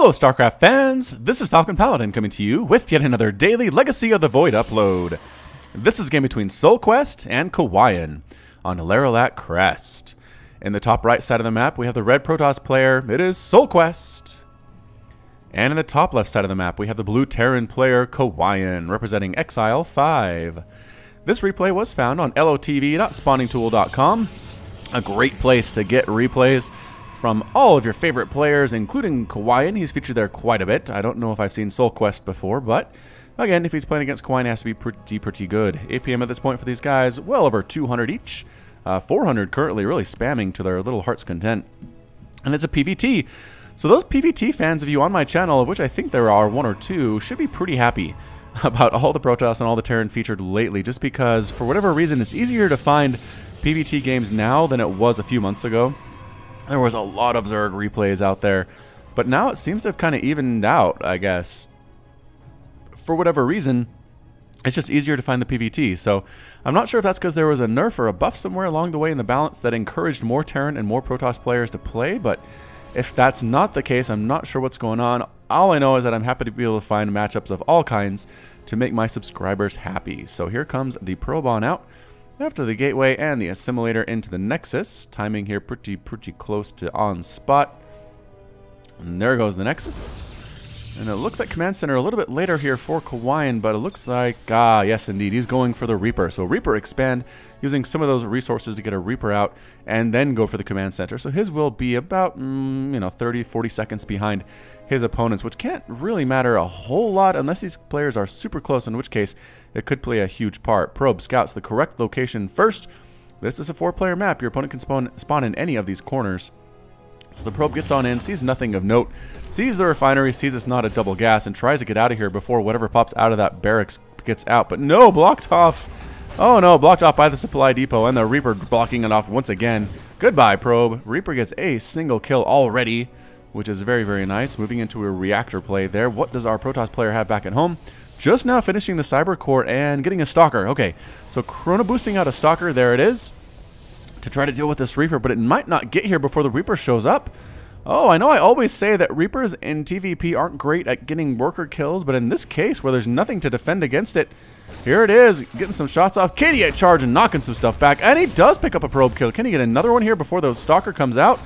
Hello StarCraft fans, this is Falcon Paladin coming to you with yet another daily Legacy of the Void upload. This is a game between Soulquest and Kawaiian on Lerilak Crest. In the top right side of the map we have the red Protoss player, it is Soulquest. And in the top left side of the map we have the blue Terran player, Kawaiian, representing Exile 5. This replay was found on LOTV.spawningtool.com, a great place to get replays from all of your favorite players, including Kawaiian. He's featured there quite a bit. I don't know if I've seen Soulquest before, but again, if he's playing against Kawaiian, it has to be pretty good. APM at this point for these guys, well over 200 each. 400 currently, really spamming to their little heart's content. And it's a PvT. So those PvT fans of you on my channel, of which I think there are one or two, should be pretty happy about all the Protoss and all the Terran featured lately, just because, for whatever reason, it's easier to find PvT games now than it was a few months ago. There was a lot of Zerg replays out there, but now it seems to have kind of evened out, I guess. For whatever reason, it's just easier to find the PvT. So I'm not sure if that's because there was a nerf or a buff somewhere along the way in the balance that encouraged more Terran and more Protoss players to play, but if that's not the case, I'm not sure what's going on. All I know is that I'm happy to be able to find matchups of all kinds to make my subscribers happy. So here comes the probe on out. After the gateway and the assimilator into the nexus, timing here pretty close to on spot. And there goes the nexus. And it looks like command center a little bit later here for Kawaiian, but it looks like, yes indeed, he's going for the Reaper. So Reaper expand, using some of those resources to get a Reaper out, and then go for the command center. So his will be about, 30-40 seconds behind his opponents, which can't really matter a whole lot unless these players are super close, in which case it could play a huge part. Probe scouts the correct location first. This is a 4-player map. Your opponent can spawn in any of these corners. So the probe gets on in, sees nothing of note, sees the refinery, sees it's not a double gas, and tries to get out of here before whatever pops out of that barracks gets out. But no, blocked off. Oh no, blocked off by the supply depot, and the Reaper blocking it off once again. Goodbye, probe. Reaper gets a single kill already, which is very nice. Moving into a reactor play there. What does our Protoss player have back at home? Just now finishing the Cyber Core and getting a Stalker. Okay, so Chrono boosting out a Stalker, there it is, to try to deal with this Reaper, but it might not get here before the Reaper shows up. Oh, I know I always say that Reapers in TVP aren't great at getting worker kills, but in this case, where there's nothing to defend against it, here it is, getting some shots off. KD8 charge and knocking some stuff back, and he does pick up a probe kill. Can he get another one here before the Stalker comes out?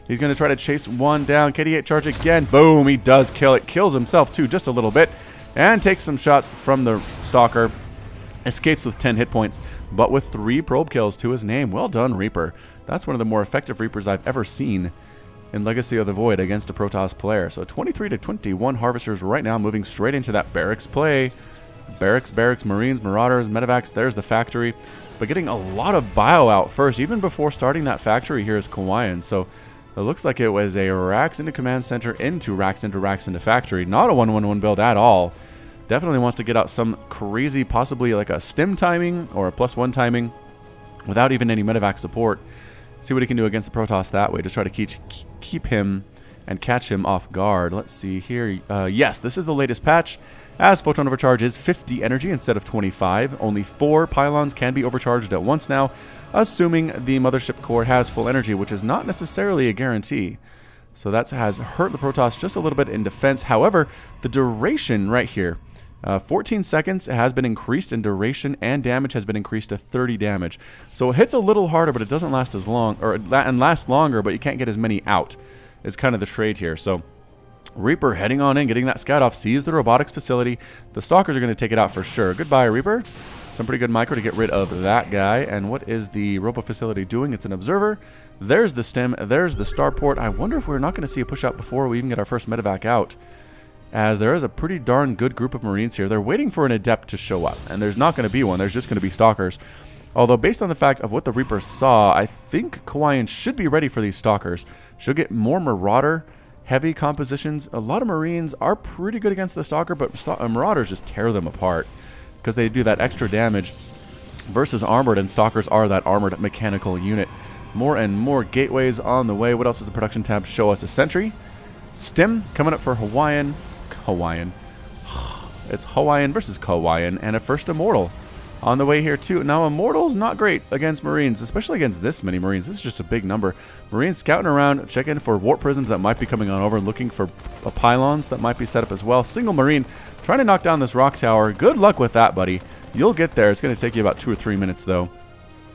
He's going to try to chase one down. KD8 charge again. Boom, he does kill it. Kills himself too, just a little bit, and takes some shots from the Stalker. Escapes with 10 hit points, but with 3 probe kills to his name. Well done, Reaper. That's one of the more effective Reapers I've ever seen in Legacy of the Void against a Protoss player. So 23-21 Harvesters right now, moving straight into that barracks play. Barracks, Marines, Marauders, Medivacs, there's the factory. But getting a lot of bio out first, even before starting that factory here is Kawaiian. So it looks like it was a racks into command center, into racks into factory. Not a 1-1-1 build at all. Definitely wants to get out some crazy, possibly like a stim timing or a +1 timing without even any medevac support. See what he can do against the Protoss that way to try to keep him and catch him off guard. Let's see here. Yes, this is the latest patch, as Photon Overcharge is 50 energy instead of 25. Only 4 pylons can be overcharged at once now, assuming the mothership core has full energy, which is not necessarily a guarantee. So that has hurt the Protoss just a little bit in defense. However, the duration right here, 14 seconds has been increased in duration, and damage has been increased to 30 damage. So it hits a little harder, but it doesn't last as long, and lasts longer, but you can't get as many out. Is kind of the trade here. So Reaper heading on in, getting that scout off, sees the robotics facility. The Stalkers are going to take it out for sure. Goodbye, Reaper. Some pretty good micro to get rid of that guy. And what is the robo facility doing? It's an observer. There's the stem. There's the starport. I wonder if we're not going to see a push out before we even get our first medevac out, as there is a pretty darn good group of Marines here. They're waiting for an adept to show up, and there's not going to be one. There's just going to be Stalkers. Although, based on the fact of what the Reaper saw, I think Kawaiian should be ready for these Stalkers. Should get more Marauder-heavy compositions. A lot of Marines are pretty good against the Stalker, but Marauders just tear them apart because they do that extra damage versus armored, and Stalkers are that armored mechanical unit. More and more gateways on the way. What else does the production tab show us? A sentry. Stim coming up for Hawaiian. It's Hawaiian versus Kawaiian, and a first immortal. on the way here too. Now Immortal's not great against Marines, especially against this many Marines. This is just a big number. Marines scouting around, checking for warp prisms that might be coming on over, looking for pylons that might be set up as well. Single Marine trying to knock down this rock tower. Good luck with that, buddy. You'll get there. It's going to take you about 2 or 3 minutes though.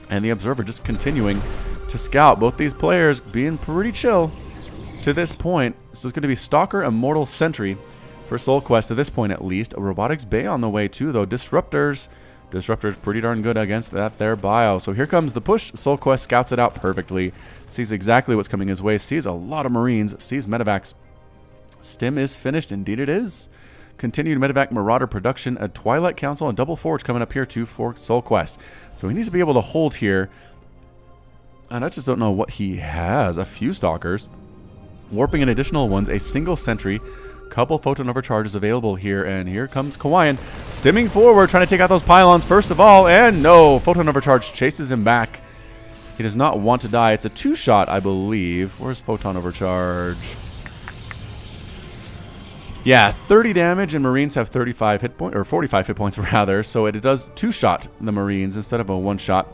And the Observer just continuing to scout. Both these players being pretty chill to this point. So it's going to be Stalker, Immortal, Sentry for Soulquest at this point at least. A Robotics Bay on the way too though. Disruptors pretty darn good against that there bio. So here comes the push. Soulquest scouts it out perfectly. Sees exactly what's coming his way. Sees a lot of Marines. Sees medevacs. Stim is finished. Indeed it is. Continued medevac Marauder production. A Twilight Council and Double Forge coming up here too for Soulquest. So he needs to be able to hold here. And I just don't know what he has. A few Stalkers. Warping in additional ones. A single Sentry. Couple photon overcharges available here, and here comes Kawaiian stimming forward, trying to take out those pylons first of all, and no, photon overcharge chases him back. He does not want to die. It's a 2-shot, I believe. Where's photon overcharge? Yeah, 30 damage, and Marines have 35 hit points, or 45 hit points rather, so it does 2-shot the Marines instead of a 1-shot,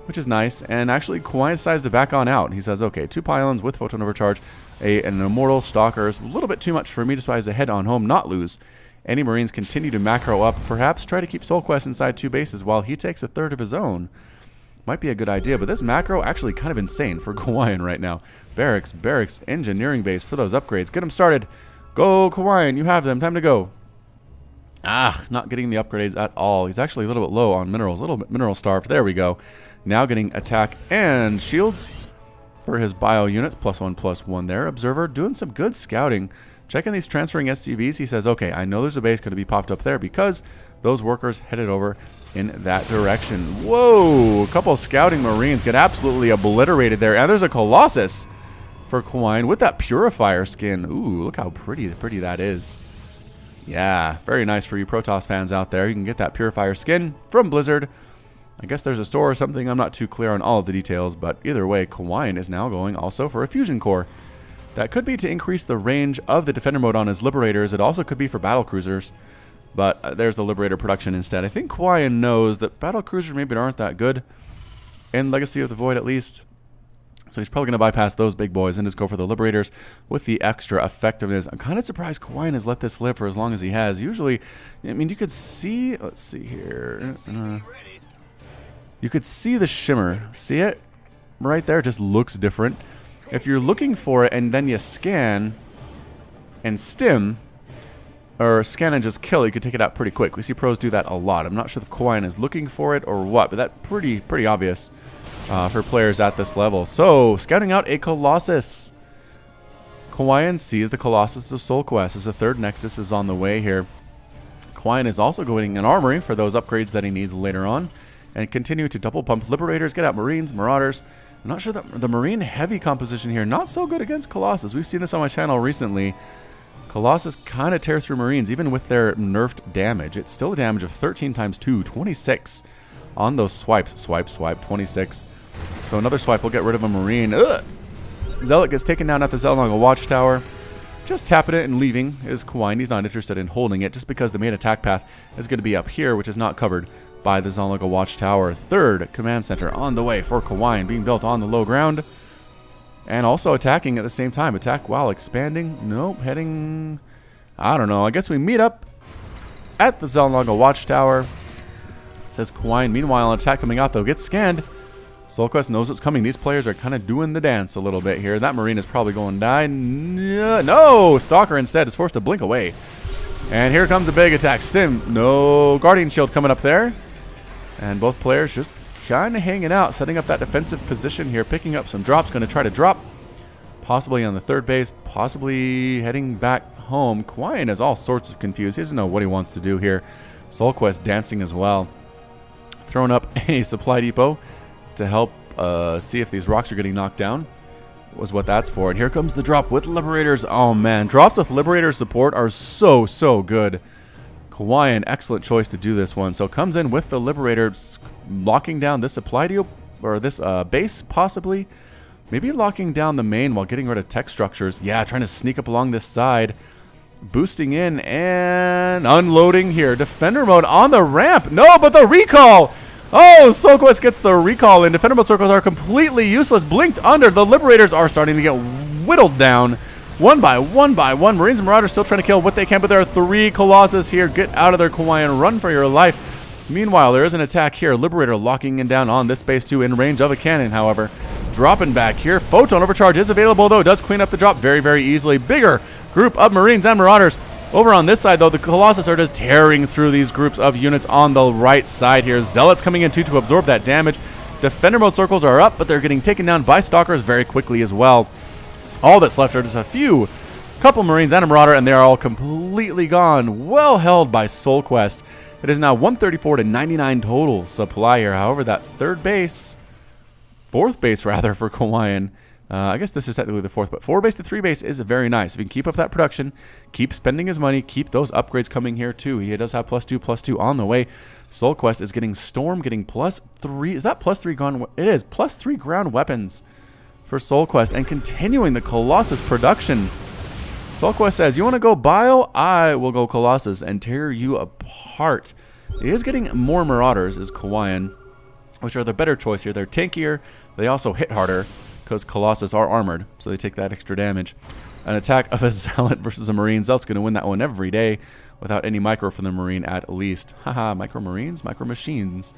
which is nice. And actually, Kawaiian decides to back on out. He says, okay, 2 pylons with photon overcharge. An Immortal Stalker is a little bit too much for me, decides to head on home, not lose. Any Marines continue to macro up, perhaps try to keep Soulquest inside 2 bases while he takes a third of his own. Might be a good idea, but this macro actually kind of insane for Kawaiian right now. Barracks, engineering base for those upgrades. Get them started. Go, Kawaiian, you have them. Time to go. Ah, not getting the upgrades at all. He's actually a little bit low on minerals, a little bit mineral starved. There we go. Now getting attack and shields for his bio units, +1/+1 there. Observer doing some good scouting. Checking these transferring SCVs, he says, okay, I know there's a base going to be popped up there because those workers headed over in that direction. Whoa, a couple of scouting Marines get absolutely obliterated there. And there's a Colossus for Kawaiian with that Purifier skin. Ooh, look how pretty that is. Yeah, very nice for you Protoss fans out there. You can get that Purifier skin from Blizzard. I guess there's a store or something. I'm not too clear on all of the details, but either way, Kawaiian is now going also for a fusion core. That could be to increase the range of the defender mode on his Liberators. It also could be for battle cruisers, but there's the Liberator production instead. I think Kawaiian knows that battle cruisers maybe aren't that good in Legacy of the Void at least. So he's probably going to bypass those big boys and just go for the Liberators with the extra effectiveness. I'm kind of surprised Kawaiian has let this live for as long as he has. Usually, I mean, you could see, let's see here. You could see the shimmer. See it? Right there. It just looks different. If you're looking for it and then you scan and stim, or scan and just kill, you could take it out pretty quick. We see pros do that a lot. I'm not sure if Kawaiian is looking for it or what, but that's pretty obvious for players at this level. So, scouting out a Colossus. Kawaiian sees the Colossus of Soulquest as the third Nexus is on the way here. Kawaiian is also going an armory for those upgrades that he needs later on. And continue to double pump Liberators, get out Marines, Marauders. I'm not sure that the Marine heavy composition here, not so good against Colossus. We've seen this on my channel recently. Colossus kind of tears through Marines, even with their nerfed damage. It's still a damage of 13 times 2, 26 on those swipes. Swipe, 26. So another swipe will get rid of a Marine. Ugh! Zealot gets taken down at the Zelnaga Watchtower. Just tapping it and leaving is Kawaiian. He's not interested in holding it just because the main attack path is going to be up here, which is not covered by the Zelnaga Watchtower. Third command center on the way for Kawaiian, being built on the low ground. And also attacking at the same time. Attack while expanding. Nope, heading... I don't know. I guess we meet up at the Zelnaga Watchtower. Says Kawaiian. Meanwhile, an attack coming out, though, gets scanned. Soulquest knows what's coming. These players are kind of doing the dance a little bit here. That Marine is probably going to die. No! Stalker instead is forced to blink away. And here comes a big attack. Stim. No Guardian Shield coming up there. And both players just kind of hanging out, setting up that defensive position here, picking up some drops, going to try to drop, possibly on the third base, possibly heading back home. Kawaiian is all sorts of confused. He doesn't know what he wants to do here. Soulquest dancing as well. Throwing up a supply depot to help see if these rocks are getting knocked down, was what that's for. And here comes the drop with Liberators. Oh man, drops with Liberator support are so good. Kawaiian, excellent choice to do this one. So comes in with the Liberator, locking down this supply deal, or this base possibly. Maybe locking down the main while getting rid of tech structures. Yeah, trying to sneak up along this side. Boosting in and unloading here. Defender mode on the ramp. No, but the recall. Oh, Soulquest gets the recall in. Defender mode circles are completely useless. Blinked under. The Liberators are starting to get whittled down. One by one. Marines and Marauders still trying to kill what they can, but there are 3 Colossus here. Get out of there, Kawaiian. Run for your life. Meanwhile, there is an attack here. Liberator locking in down on this base too, in range of a cannon, however. Dropping back here. Photon Overcharge is available, though. Does clean up the drop very, very easily. Bigger group of Marines and Marauders. Over on this side, though, the Colossus are just tearing through these groups of units on the right side here. Zealots coming in too to absorb that damage. Defender mode circles are up, but they're getting taken down by Stalkers very quickly as well. All that's left are just a couple Marines and a Marauder, and they are all completely gone. Well held by Soulquest. It is now 134 to 99 total supply here. However, that fourth base for Kawaiian. I guess this is technically the 4th, but 4 base to 3 base is very nice. If you can keep up that production, keep spending his money, keep those upgrades coming here too. He does have +2/+2 on the way. Soulquest is getting Storm, getting +3. Is that +3 ground? It is +3 ground weapons for Soulquest, and continuing the Colossus production. Soulquest says, you want to go Bio? I will go Colossus and tear you apart. He is getting more Marauders as Kawaiian, which are the better choice here. They're tankier. They also hit harder, because Colossus are armored, so they take that extra damage. An attack of a Zealot versus a Marine. Zealot's going to win that one every day without any micro from the Marine at least. Haha, micro Marines? Micro Machines.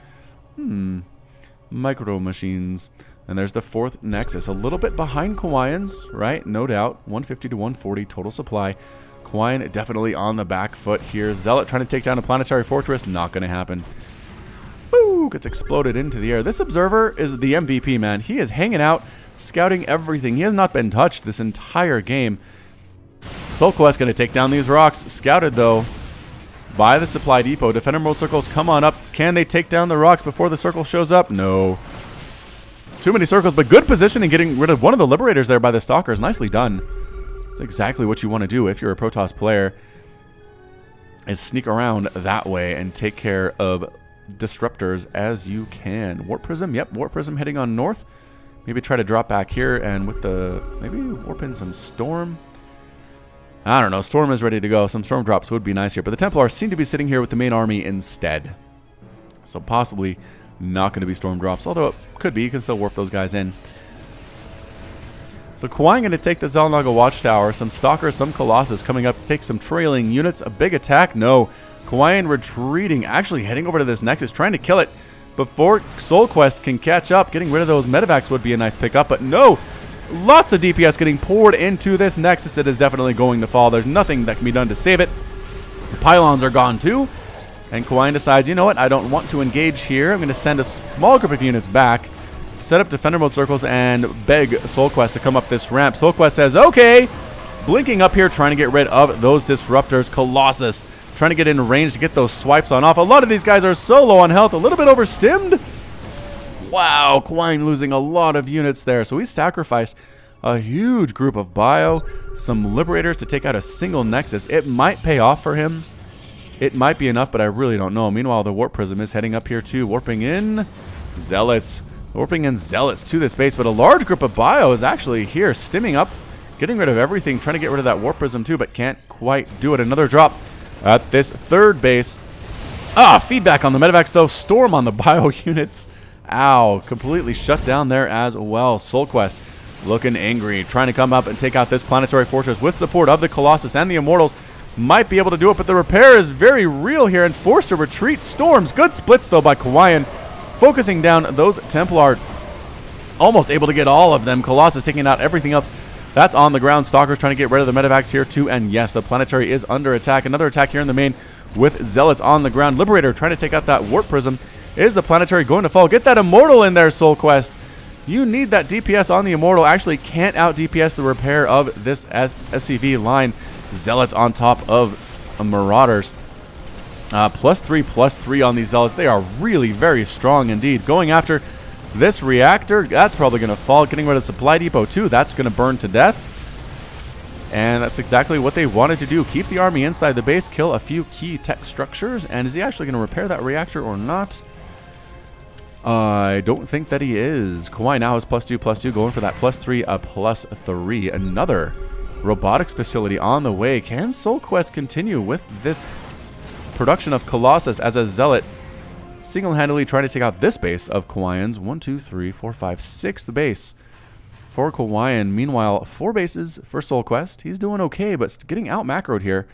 Micro Machines. And there's the 4th Nexus. A little bit behind Kawaiian's, right? No doubt. 150 to 140 total supply. Kawaiian definitely on the back foot here. Zealot trying to take down a Planetary Fortress. Not going to happen. Boo! Gets exploded into the air. This Observer is the MVP, man. He is hanging out, scouting everything. He has not been touched this entire game. Soulquest going to take down these rocks. Scouted, though, by the supply depot. Defender mode circles come on up. Can they take down the rocks before the circle shows up? No. Too many circles, but good position in getting rid of one of the Liberators there by the Stalkers. Nicely done. That's exactly what you want to do if you're a Protoss player, is sneak around that way and take care of disruptors as you can. Warp Prism, yep, Warp Prism heading on north. Maybe try to drop back here, and with the, maybe warp in some Storm. I don't know, Storm is ready to go. Some Storm drops would be nice here, but the Templars seem to be sitting here with the main army instead. So possibly not going to be Storm drops, although it could be. You can still warp those guys in. So Kawaiian going to take the Xel'Naga Watchtower. Some Stalkers, some Colossus coming up, take some trailing units. A big attack? No. Kawaiian retreating, actually heading over to this Nexus, trying to kill it before Soulquest can catch up. Getting rid of those Medivacs would be a nice pickup, but no. Lots of DPS getting poured into this Nexus. It is definitely going to fall. There's nothing that can be done to save it. The pylons are gone too. And Kawaiian decides, you know what, I don't want to engage here. I'm going to send a small group of units back, set up defender mode circles, and beg Soulquest to come up this ramp. Soulquest says, okay. Blinking up here, trying to get rid of those disruptors. Colossus trying to get in range to get those swipes on off. A lot of these guys are so low on health, a little bit overstimmed. Wow, Kawaiian losing a lot of units there. So he sacrificed a huge group of Bio, some Liberators to take out a single Nexus. It might pay off for him. It might be enough, but I really don't know. Meanwhile, the Warp Prism is heading up here too, warping in Zealots. Warping in Zealots to this base, but a large group of Bio is actually here, stimming up, getting rid of everything, trying to get rid of that Warp Prism too, but can't quite do it. Another drop at this 3rd base. Feedback on the Medivacs though. Storm on the Bio units. Ow, completely shut down there as well. Soulquest looking angry, trying to come up and take out this Planetary Fortress with support of the Colossus and the Immortals. Might be able to do it, but the repair is very real here and forced to retreat. Storms, good splits though by Kawaiian, focusing down those Templar. Almost able to get all of them. Colossus taking out everything else that's on the ground. Stalkers trying to get rid of the Medivacs here too, and yes, the Planetary is under attack. Another attack here in the main with Zealots on the ground. Liberator trying to take out that Warp Prism. Is the Planetary going to fall? Get that Immortal in there, Soulquest. You need that DPS on the Immortal. Actually can't out DPS the repair of this SCV line. Zealots on top of Marauders. +3/+3 on these Zealots. They are really very strong indeed. Going after this reactor, that's probably going to fall. Getting rid of the supply depot too, that's going to burn to death. And that's exactly what they wanted to do. Keep the army inside the base, kill a few key tech structures. And is he actually going to repair that reactor or not? I don't think that he is. Kawaiian now has +2/+2, going for that +3/+3. Another robotics facility on the way. Can Soulquest continue with this production of Colossus as a zealot, single-handedly trying to take out this base of Kawaiians? 1, 2, 3, 4, 5, 6th base for Kawaiian. Meanwhile, 4 bases for Soulquest. He's doing okay, but getting out macroed here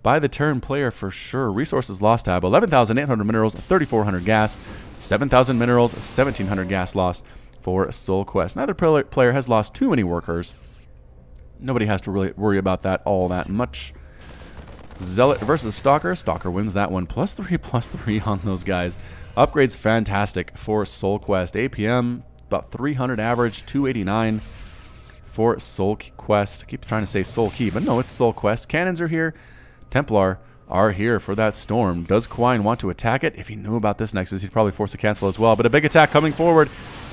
by the Terran player for sure. Resources lost tab, 11,800 minerals, 3,400 gas, 7,000 minerals, 1,700 gas lost for Soulquest. Neither player has lost too many workers. Nobody has to really worry about that all that much. Zealot versus Stalker. Stalker wins that one. +3/+3 on those guys. Upgrades fantastic for Soulquest. APM about 300 average, 289 for Soulquest. I keep trying to say Soul Key, but no, it's Soulquest. Cannons are here. Templar are here for that storm. Does Kawaiian want to attack it? If he knew about this Nexus, he'd probably force a cancel as well. But a big attack coming forward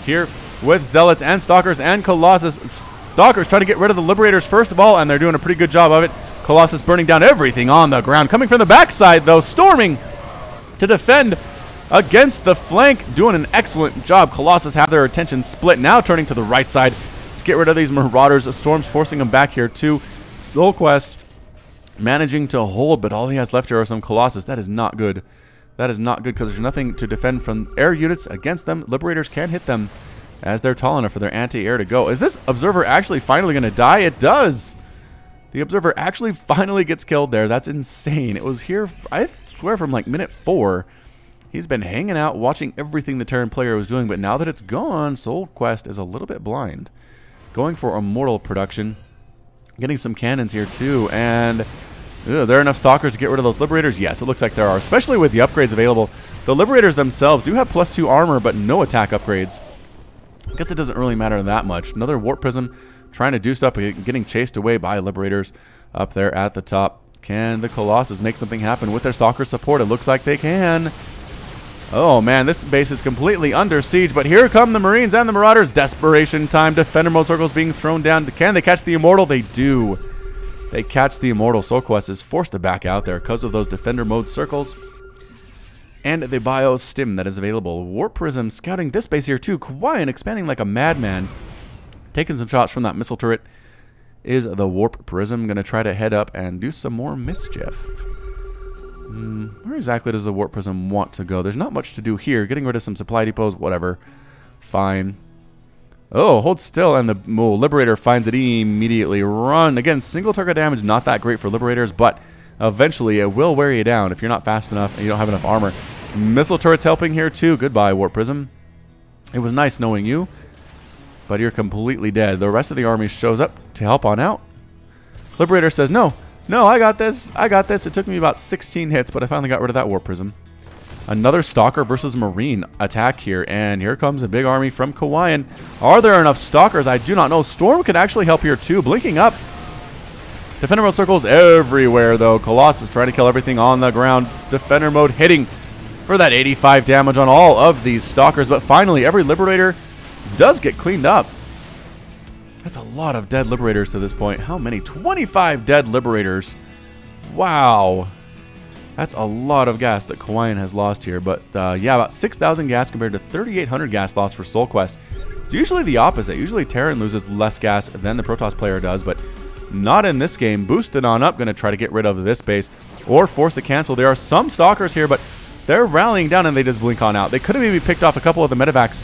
here with Zealots and Stalkers and Colossus. Stalkers trying to get rid of the Liberators first of all, and they're doing a pretty good job of it. Colossus burning down everything on the ground. Coming from the backside, though, storming to defend against the flank. Doing an excellent job. Colossus have their attention split. Now turning to the right side to get rid of these Marauders. Storm's forcing them back here, too. Soulquest managing to hold, but all he has left here are some Colossus. That is not good. That is not good because there's nothing to defend from air units against them. Liberators can hit them as they're tall enough for their anti-air to go. Is this Observer actually finally going to die? It does. The Observer actually finally gets killed there. That's insane. It was here, I swear, from like minute 4. He's been hanging out, watching everything the Terran player was doing, but now that it's gone, Soulquest is a little bit blind. Going for Immortal production. Getting some cannons here too, and are there enough Stalkers to get rid of those Liberators? Yes, it looks like there are, especially with the upgrades available. The Liberators themselves do have +2 armor, but no attack upgrades. I guess it doesn't really matter that much. Another Warp Prism trying to do stuff, getting chased away by Liberators up there at the top. Can the Colossus make something happen with their Stalker support? It looks like they can. Oh man, this base is completely under siege, but here come the Marines and the Marauders. Desperation time. Defender mode circles being thrown down. Can they catch the Immortal? They do. They catch the Immortal. Soulquest is forced to back out there because of those defender mode circles. And the bio stim that is available. Warp Prism scouting this base here too. Kawaiian expanding like a madman. Taking some shots from that missile turret is the Warp Prism. Going to try to head up and do some more mischief. Where exactly does the Warp Prism want to go? There's not much to do here. Getting rid of some supply depots, whatever. Fine. Oh, hold still, and the Liberator finds it immediately. Run. Again, single target damage, not that great for Liberators, but eventually it will wear you down if you're not fast enough and you don't have enough armor. Missile turrets helping here too. Goodbye, Warp Prism. It was nice knowing you, but you're completely dead. The rest of the army shows up to help on out. Liberator says, no, I got this. I got this. It took me about 16 hits, but I finally got rid of that Warp Prism. Another Stalker versus Marine attack here, and here comes a big army from Kawaiian. Are there enough Stalkers? I do not know. Storm could actually help here too. Blinking up. Defender mode circles everywhere, though. Colossus trying to kill everything on the ground. Defender mode hitting for that 85 damage on all of these Stalkers, but finally every Liberator does get cleaned up. That's a lot of dead Liberators to this point. How many? 25 dead Liberators. Wow. That's a lot of gas that Kawaiian has lost here. But yeah, about 6,000 gas compared to 3,800 gas lost for Soulquest. It's usually the opposite. Usually Terran loses less gas than the Protoss player does, but not in this game. Boosted on up, going to try to get rid of this base or force a cancel. There are some Stalkers here, but they're rallying down and they just blink on out. They could have maybe picked off a couple of the medevacs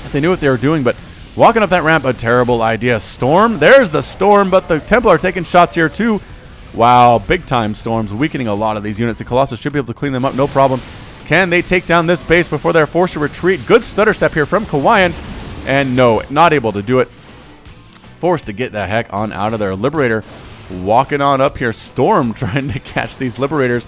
if they knew what they were doing, but walking up that ramp, a terrible idea. Storm, there's the Storm, but the Templar are taking shots here too. Wow, big time Storms, weakening a lot of these units. The Colossus should be able to clean them up, no problem. Can they take down this base before they're forced to retreat? Good stutter step here from Kawaiian, and no, not able to do it. Forced to get the heck on out of there. Liberator walking on up here. Storm trying to catch these Liberators,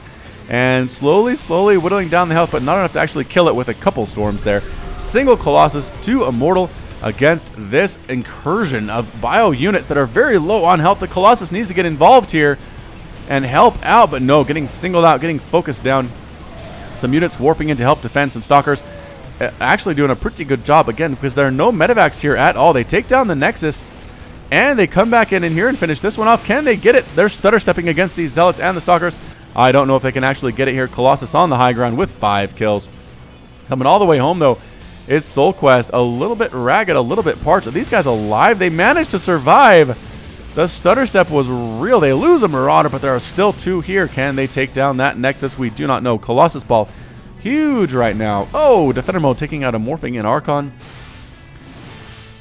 and slowly whittling down the health, but not enough to actually kill it with a couple Storms there. Single Colossus, 2 Immortal against this incursion of bio units that are very low on health. The Colossus needs to get involved here and help out, but no, getting singled out, getting focused down. Some units warping in to help defend some Stalkers. Actually doing a pretty good job again because there are no medevacs here at all. They take down the Nexus and they come back in here and finish this one off. Can they get it? They're stutter stepping against these Zealots and the Stalkers. I don't know if they can actually get it here. Colossus on the high ground with 5 kills. Coming all the way home though is Soulquest. A little bit ragged, a little bit parched. Are these guys alive? They managed to survive The stutter step was real. They lose a Marauder, but there are still 2 here. Can they take down that Nexus? We do not know. Colossus Ball, huge right now. Oh, Defender Mode taking out a Morphing in Archon.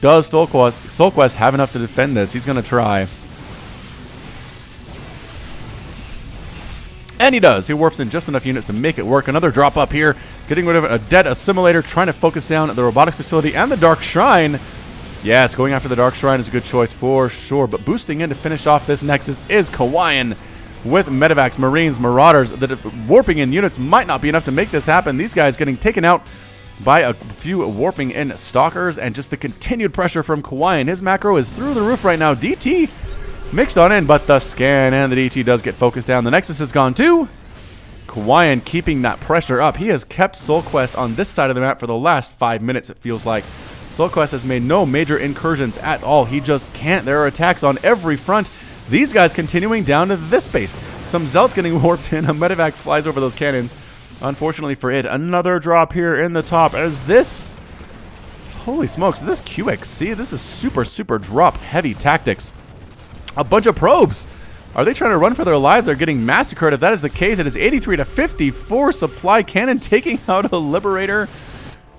Does Soulquest have enough to defend this? He's going to try. And he does. He warps in just enough units to make it work. Another drop up here. Getting rid of a dead Assimilator. Trying to focus down the Robotics Facility and the Dark Shrine. Yes, going after the Dark Shrine is a good choice for sure. But boosting in to finish off this Nexus is Kawaiian with Medivacs, Marines, Marauders. The warping in units might not be enough to make this happen. These guys getting taken out by a few warping in Stalkers. And just the continued pressure from Kawaiian. His macro is through the roof right now. DT mixed on in, but the scan and the DT does get focused down. The Nexus is gone too. Kawaiian keeping that pressure up. He has kept Soulquest on this side of the map for the last 5 minutes, it feels like. Soulquest has made no major incursions at all. He just can't. There are attacks on every front. These guys continuing down to this space. Some Zealots getting warped in. A Medivac flies over those cannons. Unfortunately for it, another drop here in the top as this... Holy smokes, this QXC, this is super, super drop heavy tactics. A bunch of probes. Are they trying to run for their lives? They're getting massacred. If that is the case, it is 83 to 54. Supply Cannon taking out a Liberator.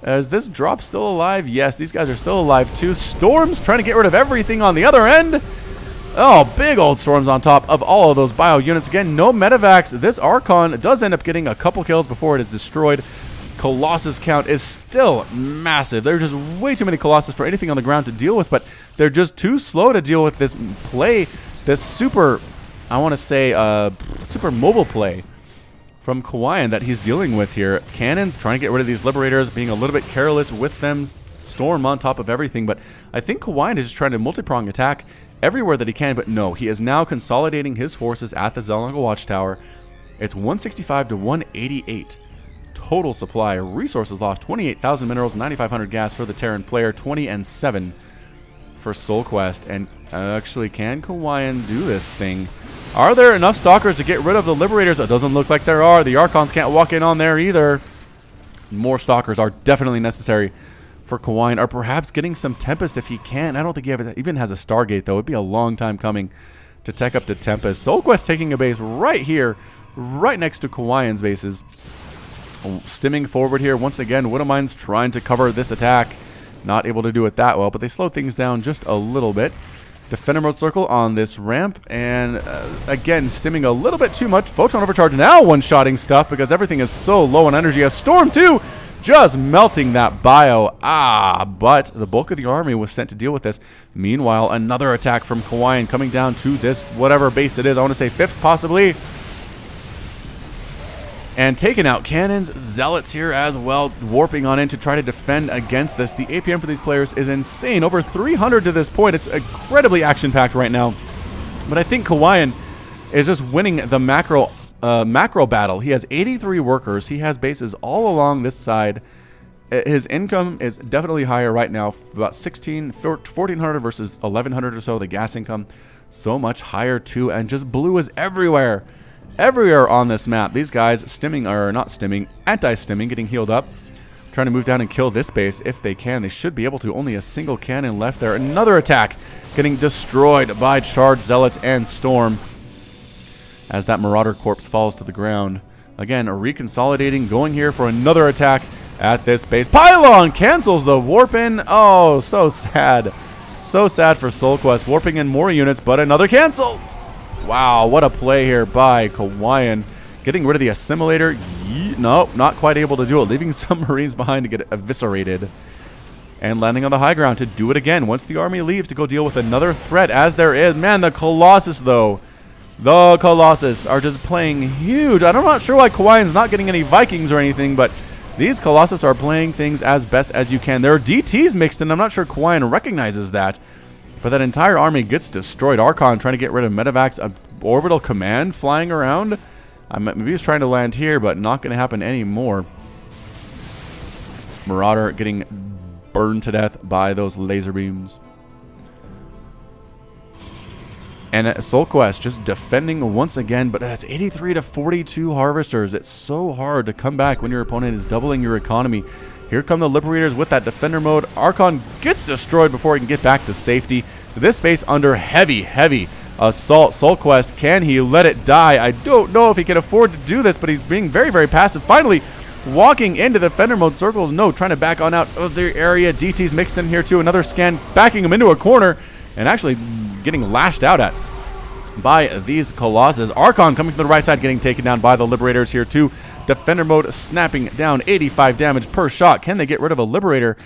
Is this drop still alive? Yes, these guys are still alive too. Storms trying to get rid of everything on the other end. Oh, big old Storms on top of all of those bio units. Again, no Medivacs. This Archon does end up getting a couple kills before it is destroyed. Colossus count is still massive. There's just way too many Colossus for anything on the ground to deal with, but they're just too slow to deal with this play, this super, I want to say, super mobile play from Kawaiian that he's dealing with here. Cannons trying to get rid of these Liberators, being a little bit careless with them. Storm on top of everything, but I think Kawaiian is just trying to multi-prong attack everywhere that he can, but no, he is now consolidating his forces at the Zelonga Watchtower. It's 165 to 188. Total supply. Resources lost 28,000 minerals, 9,500 gas for the Terran player, 20 and 7 for Soulquest. And actually, can Kawaiian do this thing? Are there enough Stalkers to get rid of the Liberators? It doesn't look like there are. The Archons can't walk in on there either. More Stalkers are definitely necessary for Kawaiian, or perhaps getting some Tempest if he can. I don't think he even has a Stargate, though. It'd be a long time coming to tech up the Tempest. Soulquest taking a base right here, right next to Kawaiian's bases. Stimming forward here once again. Widowmine's trying to cover this attack. Not able to do it that well, but they slow things down just a little bit. Defender Mode Circle on this ramp, and again, stimming a little bit too much. Photon Overcharge now one-shotting stuff because everything is so low on energy. A Storm too, just melting that bio. But the bulk of the army was sent to deal with this. Meanwhile, another attack from Kawaiian coming down to this whatever base it is. I want to say 5th possibly. And taking out cannons, Zealots here as well, warping on in to try to defend against this. The APM for these players is insane. Over 300 to this point. It's incredibly action-packed right now. But I think Kawaiian is just winning the macro battle. He has 83 workers. He has bases all along this side. His income is definitely higher right now. About 1,400 versus 1,100 or so. The gas income so much higher too. And just blue is everywhere. Everywhere on this map. These guys stimming, or not stimming, anti-stimming, getting healed up. Trying to move down and kill this base if they can. They should be able to. Only a single cannon left there. Another attack getting destroyed by Charged Zealots and Storm as that Marauder corpse falls to the ground. Again, reconsolidating, going here for another attack at this base. Pylon cancels the warp in. Oh, so sad. So sad for Soulquest. Warping in more units, but another cancel. Wow, what a play here by Kawaiian. Getting rid of the Assimilator. No, not quite able to do it. Leaving some Marines behind to get eviscerated. And landing on the high ground to do it again. Once the army leaves to go deal with another threat, as there is. Man, the Colossus, though. The Colossus are just playing huge. I'm not sure why Kawaiian's not getting any Vikings or anything, but these Colossus are playing things as best as you can. There are DTs mixed in. I'm not sure Kawaiian recognizes that. But that entire army gets destroyed. Archon trying to get rid of Medivacs. Orbital Command flying around. Maybe he's trying to land here, but not going to happen anymore. Marauder getting burned to death by those laser beams. And Soulquest just defending once again, but that's 83 to 42 Harvesters. It's so hard to come back when your opponent is doubling your economy. Here come the Liberators with that Defender mode. Archon gets destroyed before he can get back to safety. this base under heavy assault. Soulquest, can he let it die? I don't know if he can afford to do this, but he's being very passive. Finally, walking into the defender mode circles. No, trying to back on out of their area. DT's mixed in here too. Another scan, backing him into a corner, and actually getting lashed out at by these Colossus. Archon coming from the right side, getting taken down by the Liberators here too. Defender mode snapping down, 85 damage per shot. Can they get rid of a Liberator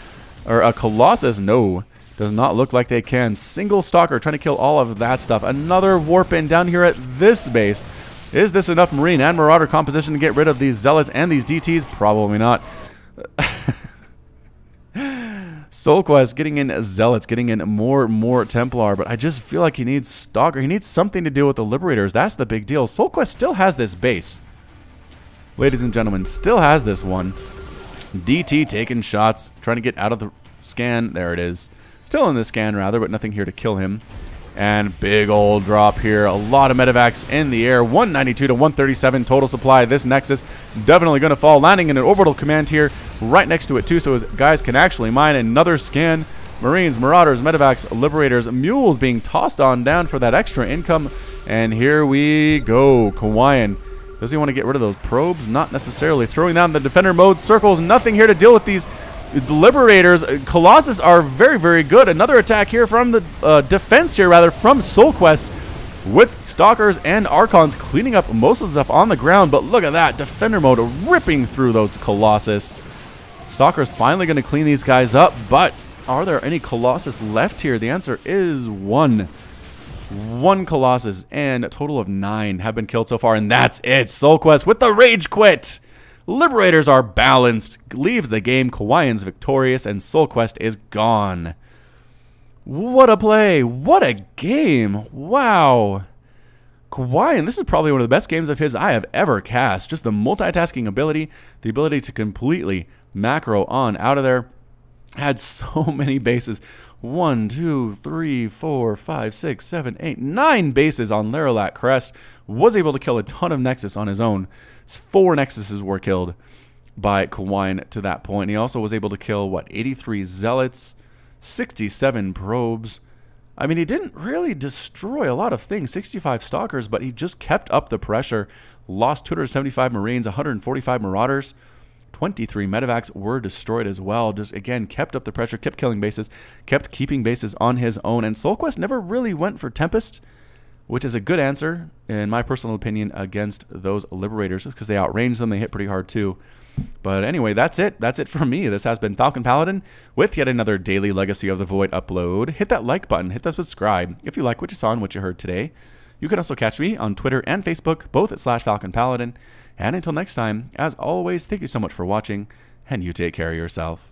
or a Colossus? No. Does not look like they can. Single Stalker trying to kill all of that stuff. Another warp in down here at this base. Is this enough Marine and Marauder composition to get rid of these Zealots and these DTs? Probably not. Soulquest getting in Zealots, getting in more Templar, but I just feel like he needs Stalker. He needs something to deal with the Liberators. That's the big deal. Soulquest still has this base. Ladies and gentlemen, still has this one. DT taking shots, trying to get out of the scan. There it is. Still in the scan, rather, but nothing here to kill him. And big old drop here. A lot of medevacs in the air. 192 to 137 total supply. This Nexus definitely going to fall. Landing in an orbital command here right next to it, too, so his guys can actually mine. Another scan. Marines, Marauders, medevacs, Liberators, Mules being tossed on down for that extra income. And here we go. Kawaiian. Does he want to get rid of those probes? Not necessarily. Throwing down the defender mode circles. Nothing here to deal with these Liberators. Colossus are very good. Another attack here from the defense here, rather, from Soulquest, with Stalkers and Archons cleaning up most of the stuff on the ground. But look at that. Defender mode ripping through those Colossus. Stalkers finally going to clean these guys up, but are there any Colossus left here? The answer is one. One Colossus, and a total of 9 have been killed so far, and that's it. Soulquest with the rage quit. Liberators are balanced, leaves the game. Kawaiian's victorious, and Soulquest is gone. What a play. What a game. Wow. Kawaiian, this is probably one of the best games of his I have ever cast. Just the multitasking ability, the ability to completely macro on out of there. Had so many bases. 1, 2, 3, 4, 5, 6, 7, 8, 9 bases on Lerilak Crest. Was able to kill a ton of Nexus on his own. 4 Nexuses were killed by Kawaiian to that point. He also was able to kill, what, 83 Zealots, 67 probes. I mean, he didn't really destroy a lot of things, 65 Stalkers, but he just kept up the pressure. Lost 275 Marines, 145 Marauders. 23 medevacs were destroyed as well. Just, again, kept up the pressure, kept killing bases, kept keeping bases on his own. And Soulquest never really went for Tempest, which is a good answer, in my personal opinion, against those Liberators, just because they outrange them. They hit pretty hard, too. But anyway, that's it. That's it from me. This has been Falcon Paladin with yet another daily Legacy of the Void upload. Hit that like button. Hit that subscribe if you like what you saw and what you heard today. You can also catch me on Twitter and Facebook, both at /FalconPaladin. And until next time, as always, thank you so much for watching, and you take care of yourself.